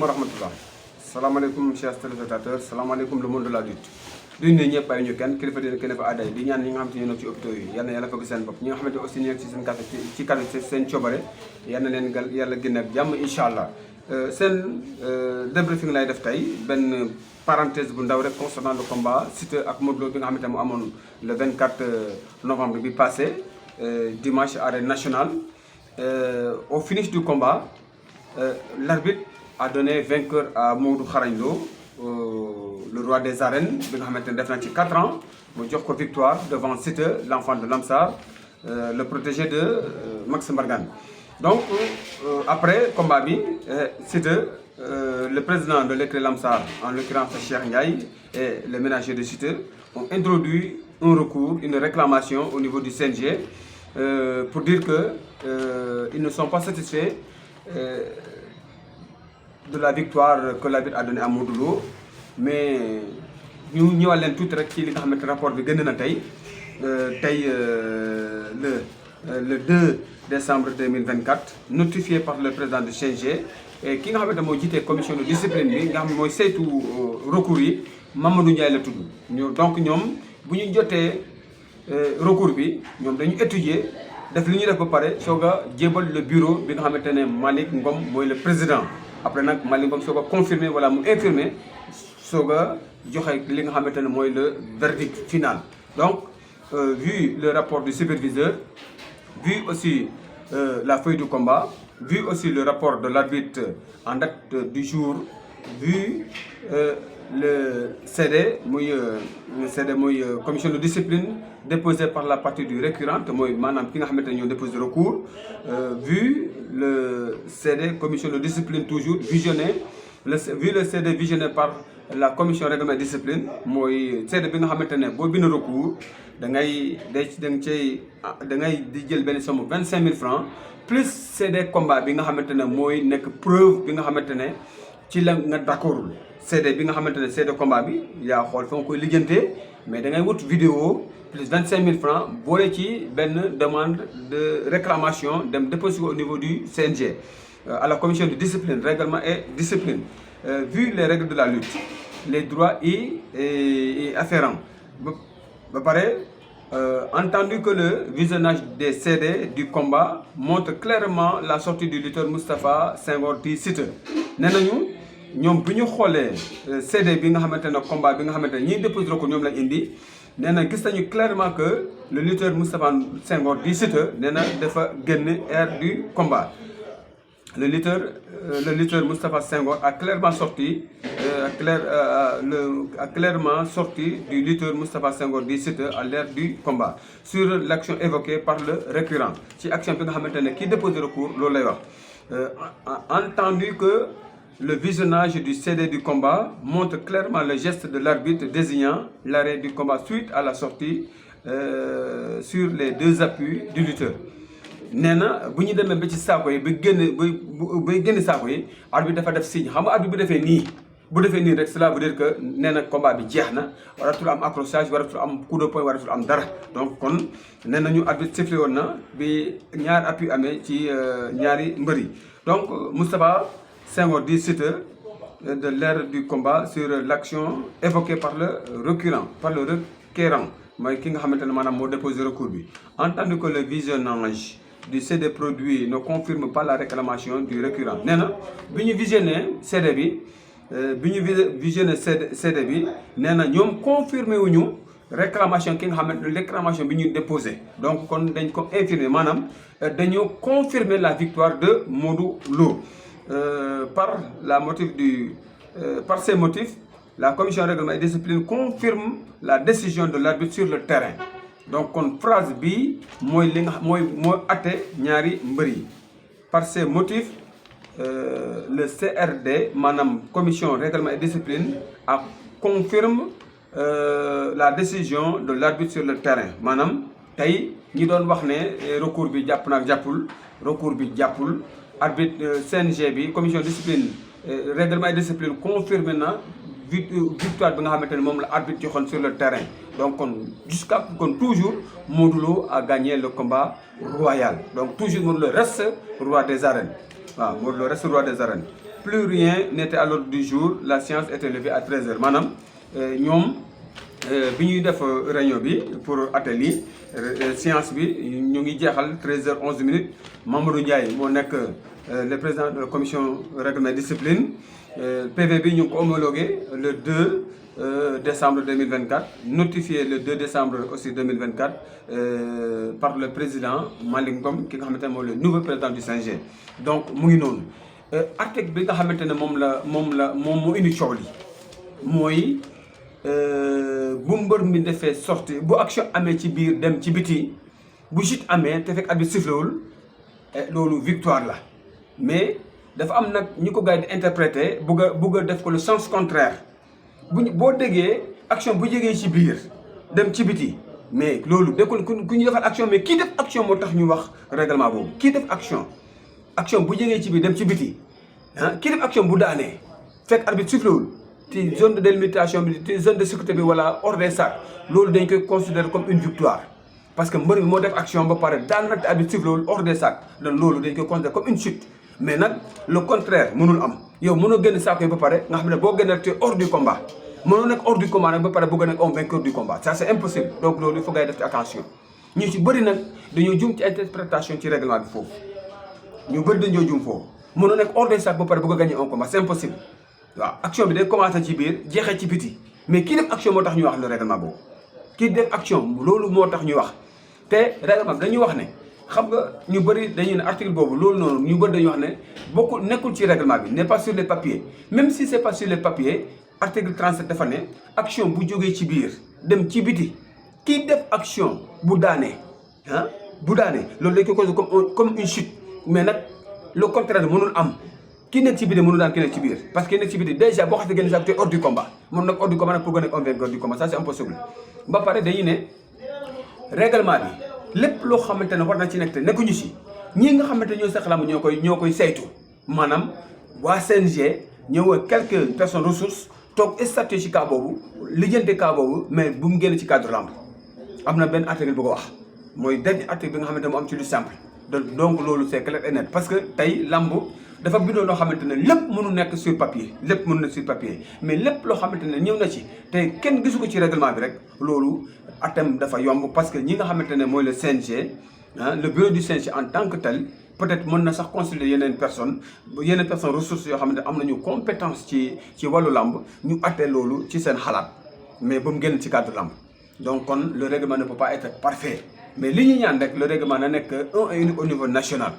wa rahmatullah. Salaamaaleykum chers téléspectateurs, salaamaaleykum le monde de la lutte. Duñ ne ñëpp bàyyi ñu kenn kilifa dina kenn fa àdday di ñaan ñi nga xamante ne ñoo nekk ci hôpitaux yi yal na yàlla fëgg seen bopp ñi nga xamante aussi ñu nekk ci seen kàttan ci kàddu seen coobare yal na leen yàlla génne ak jàmm incha allah. Seen débriefing lay def tey benn parenthèse bu ndaw rek concernant le combat Siteu ak Modou Lo bi nga xamante ne mu amoon le 24 novembre bi passé dimanche arène nationale. Au finish du combat, l'arbitre a donné vainqueur à Modou Xarañ Lo, le roi des arènes bi nga xamante ne def na ci 4 ans mu jox ko victoire devant Siteu, l'enfant de Lamsar, le protégé de Max Mbargane. Donc après combat bi Siteu, le président de l'écurie Lamsar, en l'occurrence Cheikh Ndiaye, et le ménager de Siteu ont introduit un recours, une réclamation au niveau du CNG pour dire que ils ne sont pas satisfaits de la victoire que l'arbitre a donnée à Modou Lo, mais ñu ñëwal leen tuuti rek ci li nga xamante rapport bi gën na tey le 2 décembre 2024 notifié par le président du CNG et ki nga xamante moo jiitee commission de discipline bi nga xam ne mooy saytu recours yi Mamadou Ndiaye la tudd donc ñoom bu ñu jotee recours bi ñoom dañu étudier def li ñuy def ba pare soog a jébal le bureau bi nga xamante ne Malick Ngom mooy le président après nag Malick Ngom soog a confirmer wala mu infirmer soog a joxe li nga xamante ne mooy le verdict final. Donc vu le rapport du superviseur, vu aussi la feuille du combat, vu aussi le rapport de l'arbitre en date du jour, vu le CD muy commission de discipline déposé par la partie du récurrente mooy maanaam ki nga xamante ne ñoo déposé recours, vu le CD commission de discipline toujours visionné vu le CD visionné par la commission règlement discipline mooy CD bi nga xamante ne boo bind recours da ngay di jël benn somme 25 000 francs plus CD combat bi nga xamante ne mooy nekk preuve bi nga xamante ne ci la nga d'accordul CD bi nga xamante ne CD combat bi yaa xool fa nga koy lijjantee mais da ngay wut vidéo plus 25 000 francs boole ci benn demande de réclamation dem déposer au niveau du CNG à la commission de discipline règlement et discipline. Vu les règles de la lutte, les droits y afférents ba pare entendu que le visionnage des CD du combat montre clairement la sortie du lutteur Moustapha Senghor di Siteu nee nañu ñoom bu ñu xoolee CD bi nga xamante ne combat bi nga xamante ne ñiy déposé ko ñoom lañ indi nee na gis nañu clairement que le lutteur Moustapha Senghor di Siteu nee na dafa génn air du combat. Le lutteur Moustapha Senghor a clairement sorti du lutteur Moustapha Senghor di Siteu à l'ère du combat sur l'action évoquée par le récurrent ci action bi nga xamante ne kii déposé recours loolu lay wax. Entendu que le visionnage du CD du combat montre clairement le geste de l'arbitre désignant l'arrêt du combat suite à la sortie sur les deux appuis du lutteur. nee na bu ñu demee ba ci saako yi ba génn saako yi arbitre dafa def signe xam nga arbitre bu defee nii rek cela veut dire que nee na combat bi jeex na waratul am accrochage waratul am coup de poing waratul am dara donc kon nee nañu arbitre sifflé woon na bi ñaar appui amee ci ñaari mbër yi. Donc Moustapha Senghor di Siteu de l'ère du combat sur l'action évoquée par le requérant mooy ki nga xamante ne maanaam moo déposé recours bi. Entendu que le visionnage du CD produit ne confirme pas la réclamation du récurrent nee na bi ñu visionné CD bi CD bi nee na ñoom confirmé wuñu réclamation ki nga xamante ne réclamation bi ñu déposé donc kon dañ ko infirmer maanaam dañoo confirmer la victoire de Modou Lo par ces motifs. La commission règlement et discipline confirme la décision de l'arbitre sur le terrain donc kon phrase bi mooy li nga mooy atte ñaari mbër yi. Par ces motifs le CRD maanaam commission règlement et discipline confirme la décision de l'arbitre sur le terrain maanaam tey ñi doon wax ne recours bi jàpp na ak jàppul recours bi jàppul arbitre CNG bi commission discipline règlement et discipline confirme na victoire bi nga xamante ne moom la arbitre joxoon sur le terrain donc kon toujours Modou Lo a gagné le combat royal donc toujours Modou Lo reste roi des arènes waaw Modou Lo reste roi des arènes plus rien n'était à l'ordre du jour, la séance était levée à 13h maanaam ñoom bi ñuy def réunion bi pour atelier séance bi ñu ngi jeexal 13h11 Mamadou Ndiaye moo nekk le président de la commission règlement discipline PV bi ñu ngi ko homologué le 2 décembre 2024 notifié le 2 décembre aussi 2024 par le président Malick Ngom ki nga xamante ne mooy le nouveau président du CNG. donc mu ngi noonu article bi nga xamante ne moom moo indi coow li mooy bu mbër mi defee sorti bu action amee ci biir dem ci biti bu chute amee te fekk arbitre sifflewul loolu victoire la mais dafa am nag ñi ko gars yi di interpréter bugg a def ko le sens contraire boo déggee action bu jegee ci biir dem ci biti mais loolu dekkul ku ñu defal action mais kii def action moo tax ñu wax règlement boobu kii def action bu jegee ci biir dem ci biti kii def action bu daanee fekk arbitre sifflewul ci zone de délimitation bi ci zone de sécurité bi wala hors des sacs loolu dañ koy considérer comme une victoire parce que mbër mi moo def action ba pare daan nag te arbitre sifflewul hors des sacs donc loolu dañ koy considérer comme une chute mais nag le contraire mënul am yow mënoo génn saako yi ba pare nga xam ne boo génn te hors du combat mënoo nekk hors du combat nag ba pare bëgg a nekk un vainqueur du combat ça c'est impossible donc loolu il faut ngay def ci attention ñu ci bëri nag dañoo jum ci interprétation ci règlement bi foofu ñu bëri dañoo jum foofu mënoo nekk hors des sacs ba pare bëgg a gagner un combat c'est impossible waaw action bi day commencé ci biir jeexee ci biti mais kii def action moo tax ñu wax le règlement boobu kii def action loolu moo tax ñu wax te règlement bi dañuy wax ne xam nga ñu bëri dañuy ne article boobu loolu noonu ñu bëri dañuy wax ne bokkul nekkul ci règlement bi n'est pas sur les papiers même si c'est pas sur les papiers article 37 dafa ne action bu jógee ci biir dem ci biti kii def action bu daanee loolu dañ koy considérer comme une chute mais nag le contraire mënul am kii nekk ci biti mënul daan ki nekk ci biir parce que ki nekk ci biti déjà boo xasee génn sax te hors du combat mën nag hors du combat nag pour nga nekk un vainqueur du combat ça c'est impossible ba pare dañuy ne règlement bi lépp loo xamante ne war na ci nekk te nekkuñu si ñii nga xamante ñoo sax lamb ñoo koy saytu maanaam waa CNG ñëw quelques personnes ressources toog statué ci cas boobu lijjante cas boobu mais bu mu génn ci cadre lamb am na benn article bu ko wax mooy dernier article bi nga xamante ne mu am ci lu simple donc loolu c'est clair et net parce que tey lamb dafa bindoo loo xamante ne lépp mënu nekk sur papier mais lépp loo xamante ne ñëw na ci te kenn gisu ko ci règlement bi rek loolu atem dafa yomb parce que ñi nga xamante ne mooy le CNG le bureau du CNG en tant que tel peut-être mën na sax consulter yeneen personnes ressources yoo xamante ne am nañu compétence ci wàllu lamb ñu atte loolu ci seen xalaat mais ba mu génn ci cadre lamb donc kon le règlement ne peut pas être parfait mais li ñu ñaan rek le règlement na nekk un et unique au niveau national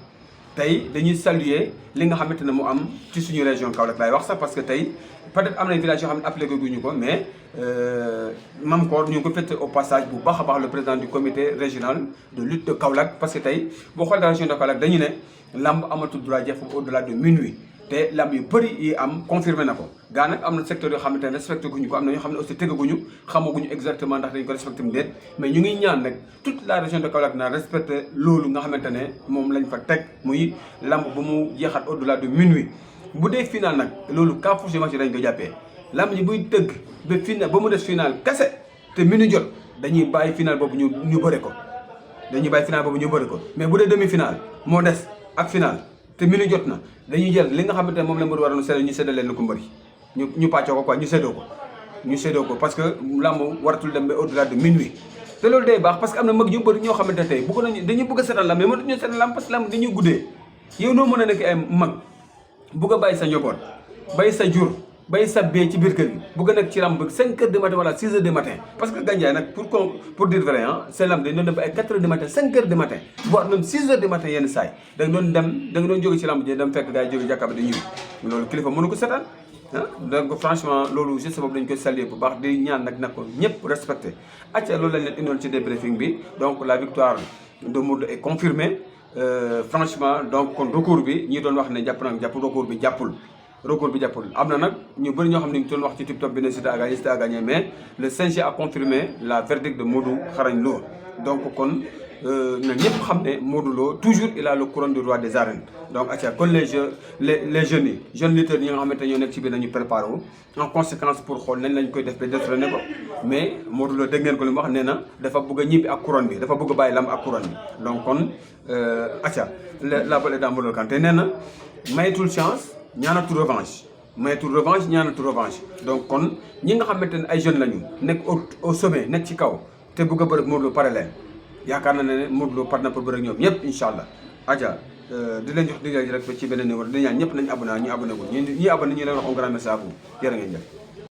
tey dañuy saluer li nga xamante ne mu am ci suñu région Kaolack laay wax sax parce que tey peut-être am na village yoo xam ne appliqué guñu ko mais mam koor ñu ngi ko fête au passage bu baax a baax le président du comité régional de lutte de Kaolack parce que tey boo xoolee région de Kaolack dañu ne lamb amatul droit jeex foofu au-delà de minuit te lamb yu bëri yi am confirmé na ko gaa nag am na secteur yoo xamante ne respecté guñu ko am na ñoo xam ne aussi tegaguñu xamaguñu exactement ndax dañu ko respecté mu déet mais ñu ngi ñaan rek toute la région de Kaolack na respecté loolu nga xamante ne moom lañ fa teg muy lamb bu mu jeexat au-delà de minuit bu dee final nag loolu cas force match dañ ko jàppee lamb ji buy tëgg ba final ba mu des final kese te minuit jot dañuy bàyyi final boobu ñu bëre ko mais bu dee demi final moo des ak final te minuit jot na dañuy jël li nga xamante ne moom la mbër waroon séddale ñu séddale leen ko mbëri ñu pàccoo ko quoi ñu séddoo ko parce que lamb waratul dem ba au-delà de minuit te loolu day baax parce que am na mag ñu bëri ñoo xamante ne tey bëgg nañu dañuy bëgg a seetaan lamb mais mënatuñu seetaan lamb parce que lamb dañuy guddee yow noo mën a nekk ay mag bëgg a bàyyi sa njaboot bàyyi sa jur bàyyi sa bee ci biir kër gi bëgg a nekk ci lamb 5 heures du matin wala 6 heures du matin parce que Gandiaye nag pour dire vrai seen lamb dañ doon dem ba ay 4 heures du matin 5 heures du matin voire même 6 heures du matin yenn saay da nga doon jóge ci lamb ji dem fekk gars yi jóge jàkkaaba di ñëw loolu kilifa mënu ko seetaan donc franchement loolu juste boobu dañ koy saluer bu baax di ñaan nag ko ñëpp respecté acca loolu lañ leen indoon ci débriefing bi donc la victoire de Modou est confirmée franchement donc kon recours bi ñi doon wax ne jàpp recours bi jàppul am na nag ñu bëri ñoo xam ne ñu doon wax ci TikTok bi ne Siteu a gagné mais le CNG a confirmé la verdict de Modou Xarañ Lo donc kon na ñëpp xam ne Modou Lo toujours il a le couronne du roi des arènes donc acca kon les jeunes lutteurs yi nga xamante ñoo nekk ci biir nañu préparé wu en conséquence pour xool nañ lañ koy def ba détrôner ko mais Modou Lo dégg ngeen ko li mu wax nee na dafa bëgg a ñibbi ak couronne bi dafa bëgg a bàyyi lamb ak couronne bi donc kon acca la balle est dans Modou Lo Kanté nee na mayetul chance ñaanatu revanche mayatu revanche ñaanatu revanche donc kon ñi nga xamante ne ay jeunes lañu nekk au sommet nekk ci kaw te bëgg a bëri Modou Lo pare leen yaakaar na ne Modou Lo pare na pour bëri ak ñoom ñëpp incha allah. Adja di leen jox digal ji rek ci beneen numéro di ñaan ñëpp nañu abonné ñu abonné ko ñi abonné ñu leen wax un grand merci à vous jërë ngeen jëf.